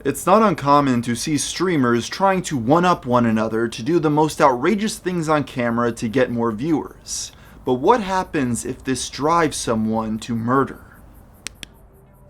It's not uncommon to see streamers trying to one-up one another to do the most outrageous things on camera to get more viewers. But what happens if this drives someone to murder?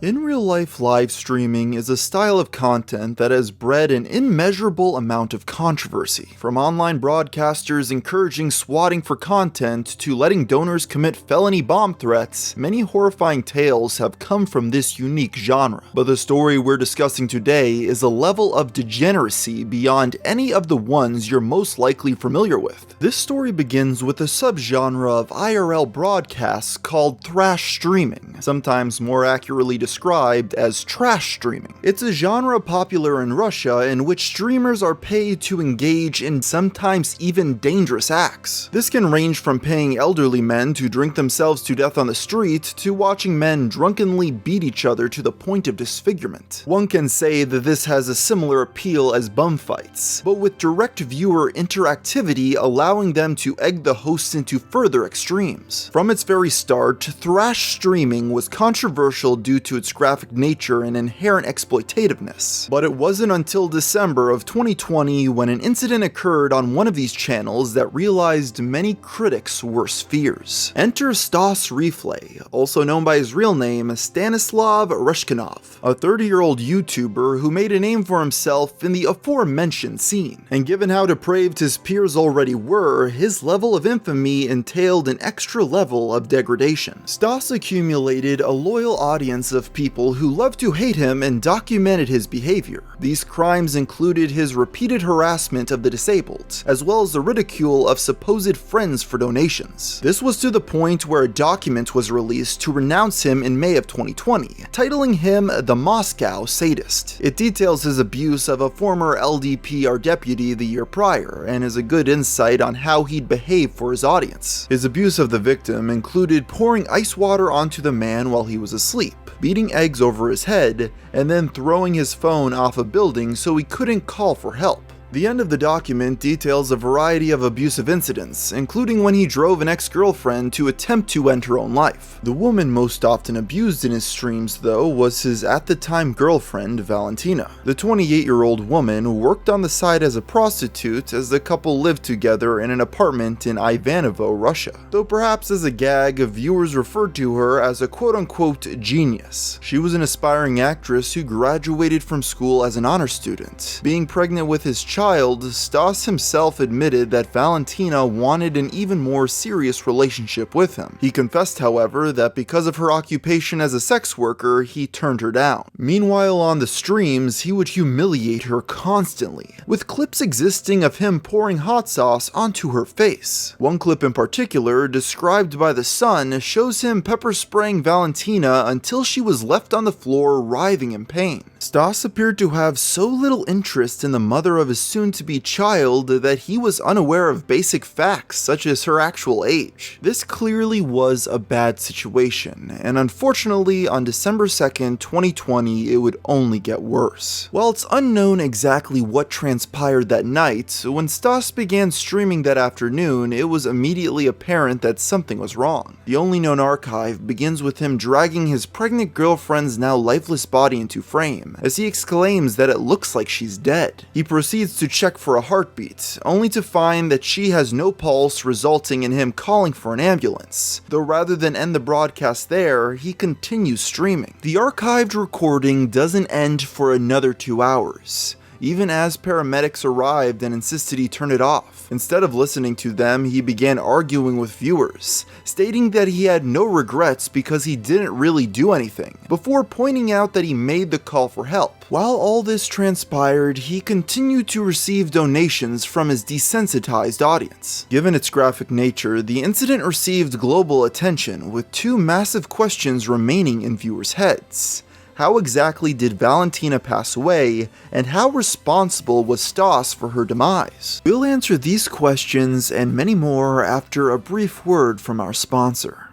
In real life, live streaming is a style of content that has bred an immeasurable amount of controversy. From online broadcasters encouraging swatting for content to letting donors commit felony bomb threats, many horrifying tales have come from this unique genre. But the story we're discussing today is a level of degeneracy beyond any of the ones you're most likely familiar with. This story begins with a subgenre of IRL broadcasts called thrash streaming, sometimes more accurately described as trash streaming. It's a genre popular in Russia in which streamers are paid to engage in sometimes even dangerous acts. This can range from paying elderly men to drink themselves to death on the street to watching men drunkenly beat each other to the point of disfigurement. One can say that this has a similar appeal as bum fights, but with direct viewer interactivity allowing them to egg the hosts into further extremes. From its very start, thrash streaming was controversial due to its graphic nature and inherent exploitativeness. But it wasn't until December of 2020 when an incident occurred on one of these channels that realized many critics' worst fears. Enter Stas Reeflay, also known by his real name Stanislav Reshkinov, a 30-year-old YouTuber who made a name for himself in the aforementioned scene. And given how depraved his peers already were, his level of infamy entailed an extra level of degradation. Stas accumulated a loyal audience of people who loved to hate him and documented his behavior. These crimes included his repeated harassment of the disabled, as well as the ridicule of supposed friends for donations. This was to the point where a document was released to renounce him in May of 2020, titling him the Moscow Sadist. It details his abuse of a former LDPR deputy the year prior, and is a good insight on how he'd behave for his audience. His abuse of the victim included pouring ice water onto the man while he was asleep, beating eggs over his head, and then throwing his phone off a building so he couldn't call for help. The end of the document details a variety of abusive incidents, including when he drove an ex-girlfriend to attempt to end her own life. The woman most often abused in his streams, though, was his at-the-time girlfriend, Valentina. The 28-year-old woman worked on the side as a prostitute as the couple lived together in an apartment in Ivanovo, Russia. Though perhaps as a gag, viewers referred to her as a quote-unquote genius. She was an aspiring actress who graduated from school as an honor student. Being pregnant with his child, Stas himself admitted that Valentina wanted an even more serious relationship with him. He confessed, however, that because of her occupation as a sex worker, he turned her down. Meanwhile, on the streams, he would humiliate her constantly, with clips existing of him pouring hot sauce onto her face. One clip in particular, described by The Sun, shows him pepper spraying Valentina until she was left on the floor writhing in pain. Stas appeared to have so little interest in the mother of his soon-to-be child that he was unaware of basic facts such as her actual age. This clearly was a bad situation, and unfortunately on December 2nd, 2020 it would only get worse. While it's unknown exactly what transpired that night, when Stas began streaming that afternoon, it was immediately apparent that something was wrong. The only known archive begins with him dragging his pregnant girlfriend's now lifeless body into frame, as he exclaims that it looks like she's dead. He proceeds to check for a heartbeat, only to find that she has no pulse, resulting in him calling for an ambulance. Though rather than end the broadcast there, he continues streaming. The archived recording doesn't end for another 2 hours, even as paramedics arrived and insisted he turn it off. Instead of listening to them, he began arguing with viewers, stating that he had no regrets because he didn't really do anything, before pointing out that he made the call for help. While all this transpired, he continued to receive donations from his desensitized audience. Given its graphic nature, the incident received global attention, with 2 massive questions remaining in viewers' heads. How exactly did Valentina pass away, and how responsible was Stas for her demise? We'll answer these questions and many more after a brief word from our sponsor.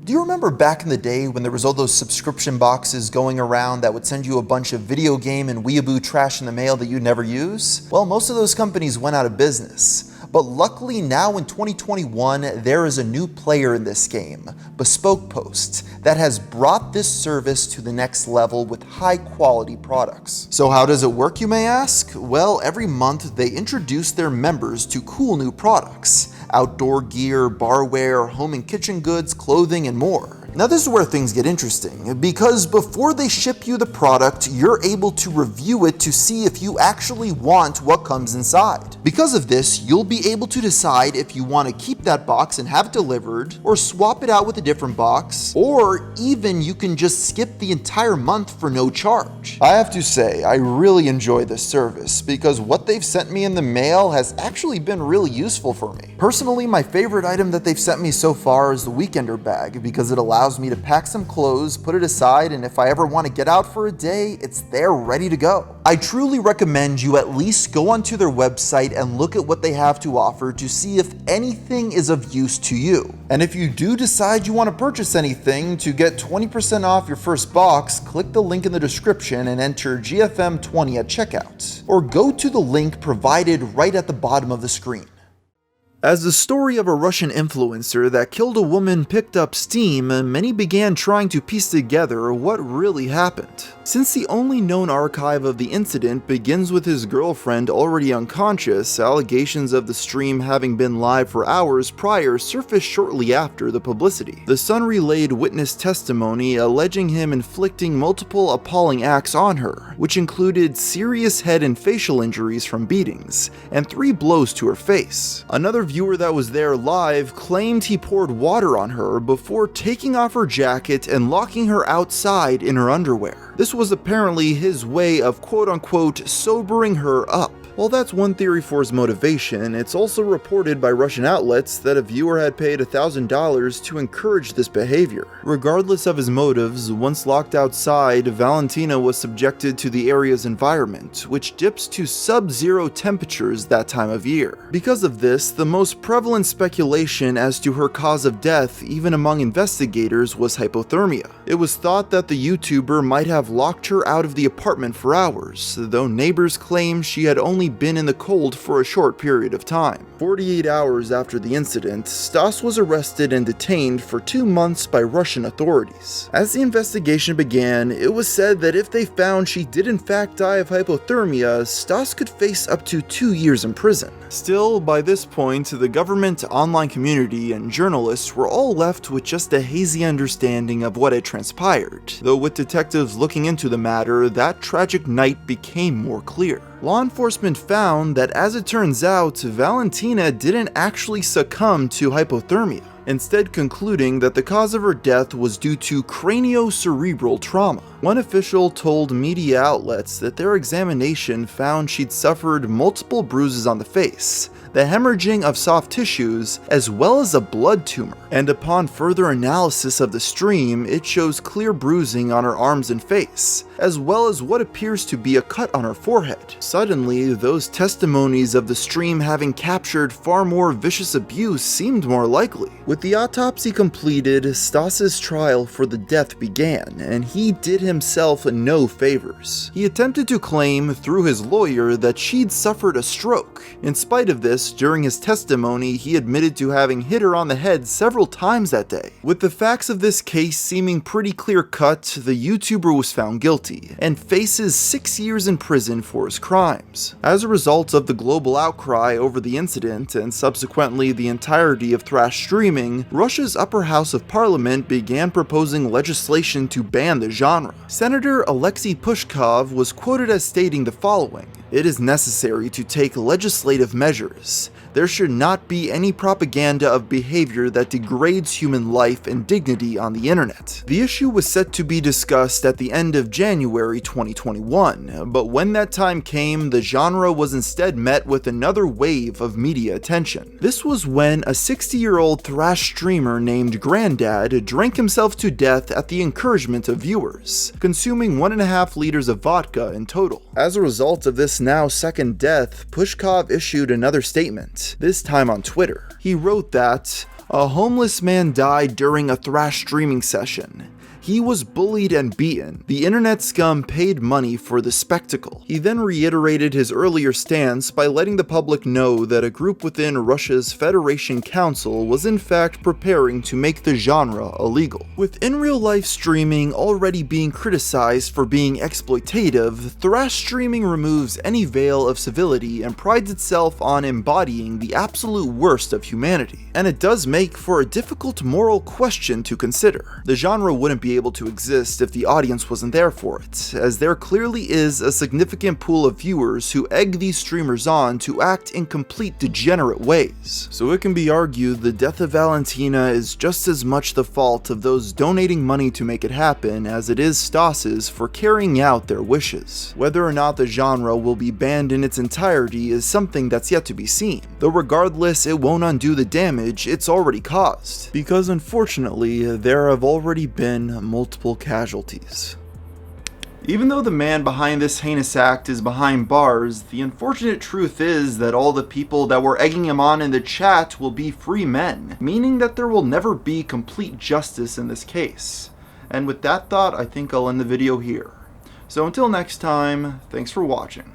Do you remember back in the day when there was all those subscription boxes going around that would send you a bunch of video game and weeaboo trash in the mail that you'd never use? Well, most of those companies went out of business. But luckily now in 2021, there is a new player in this game, Bespoke Posts, that has brought this service to the next level with high quality products. So how does it work, you may ask? Well, every month they introduce their members to cool new products: outdoor gear, barware, home and kitchen goods, clothing, and more. Now this is where things get interesting, because before they ship you the product, you're able to review it to see if you actually want what comes inside. Because of this, you'll be able to decide if you want to keep that box and have it delivered, or swap it out with a different box, or even you can just skip the entire month for no charge. I have to say, I really enjoy this service, because what they've sent me in the mail has actually been really useful for me. Personally, my favorite item that they've sent me so far is the Weekender bag, because it allows me to pack some clothes, put it aside, and if I ever want to get out for a day, it's there ready to go. I truly recommend you at least go onto their website and look at what they have to offer to see if anything is of use to you. And if you do decide you want to purchase anything, to get 20% off your first box, click the link in the description and enter GFM20 at checkout, or go to the link provided right at the bottom of the screen. As the story of a Russian influencer that killed a woman picked up steam, many began trying to piece together what really happened. Since the only known archive of the incident begins with his girlfriend already unconscious, allegations of the stream having been live for hours prior surfaced shortly after the publicity. The Sun relayed witness testimony alleging him inflicting multiple appalling acts on her, which included serious head and facial injuries from beatings, and 3 blows to her face. Another viewer that was there live claimed he poured water on her before taking off her jacket and locking her outside in her underwear. This was apparently his way of quote-unquote sobering her up. While that's one theory for his motivation, it's also reported by Russian outlets that a viewer had paid $1,000 to encourage this behavior. Regardless of his motives, once locked outside, Valentina was subjected to the area's environment, which dips to sub-zero temperatures that time of year. Because of this, the most prevalent speculation as to her cause of death, even among investigators, was hypothermia. It was thought that the YouTuber might have locked her out of the apartment for hours, though neighbors claim she had only been in the cold for a short period of time. 48 hours after the incident, Stas was arrested and detained for 2 months by Russian authorities. As the investigation began, it was said that if they found she did in fact die of hypothermia, Stas could face up to 2 years in prison. Still, by this point, the government, online community, and journalists were all left with just a hazy understanding of what had transpired, though with detectives looking into the matter, that tragic night became more clear. Law enforcement found that, as it turns out, Valentina didn't actually succumb to hypothermia, instead concluding that the cause of her death was due to craniocerebral trauma. One official told media outlets that their examination found she'd suffered multiple bruises on the face, the hemorrhaging of soft tissues, as well as a blood tumor. And upon further analysis of the stream, it shows clear bruising on her arms and face, as well as what appears to be a cut on her forehead. Suddenly, those testimonies of the stream having captured far more vicious abuse seemed more likely. With the autopsy completed, Stas's trial for the death began, and he did himself no favors. He attempted to claim through his lawyer that she'd suffered a stroke. In spite of this, during his testimony, he admitted to having hit her on the head several times that day. With the facts of this case seeming pretty clear-cut, the YouTuber was found guilty and faces 6 years in prison for his crimes. As a result of the global outcry over the incident and subsequently the entirety of thrash streaming, Russia's upper house of parliament began proposing legislation to ban the genre. Senator Alexei Pushkov was quoted as stating the following: "It is necessary to take legislative measures. There should not be any propaganda of behavior that degrades human life and dignity on the internet." The issue was set to be discussed at the end of January 2021, but when that time came, the genre was instead met with another wave of media attention. This was when a 60-year-old thrash streamer named Grandad drank himself to death at the encouragement of viewers, consuming 1.5 liters of vodka in total. As a result of this now second death, Pushkov issued another statement, this time on Twitter. He wrote that, "A homeless man died during a thrash streaming session. He was bullied and beaten. The internet scum paid money for the spectacle. He then reiterated his earlier stance by letting the public know that a group within Russia's Federation Council was in fact preparing to make the genre illegal. With in-real-life streaming already being criticized for being exploitative, thrash streaming removes any veil of civility and prides itself on embodying the absolute worst of humanity. And it does make for a difficult moral question to consider. The genre wouldn't be able to exist if the audience wasn't there for it, as there clearly is a significant pool of viewers who egg these streamers on to act in complete degenerate ways. So it can be argued the death of Valentina is just as much the fault of those donating money to make it happen as it is Stas's for carrying out their wishes. Whether or not the genre will be banned in its entirety is something that's yet to be seen, though regardless it won't undo the damage it's already caused, because unfortunately there have already been multiple casualties. Even though the man behind this heinous act is behind bars, the unfortunate truth is that all the people that were egging him on in the chat will be free men, meaning that there will never be complete justice in this case. And with that thought, I think I'll end the video here. So until next time, thanks for watching.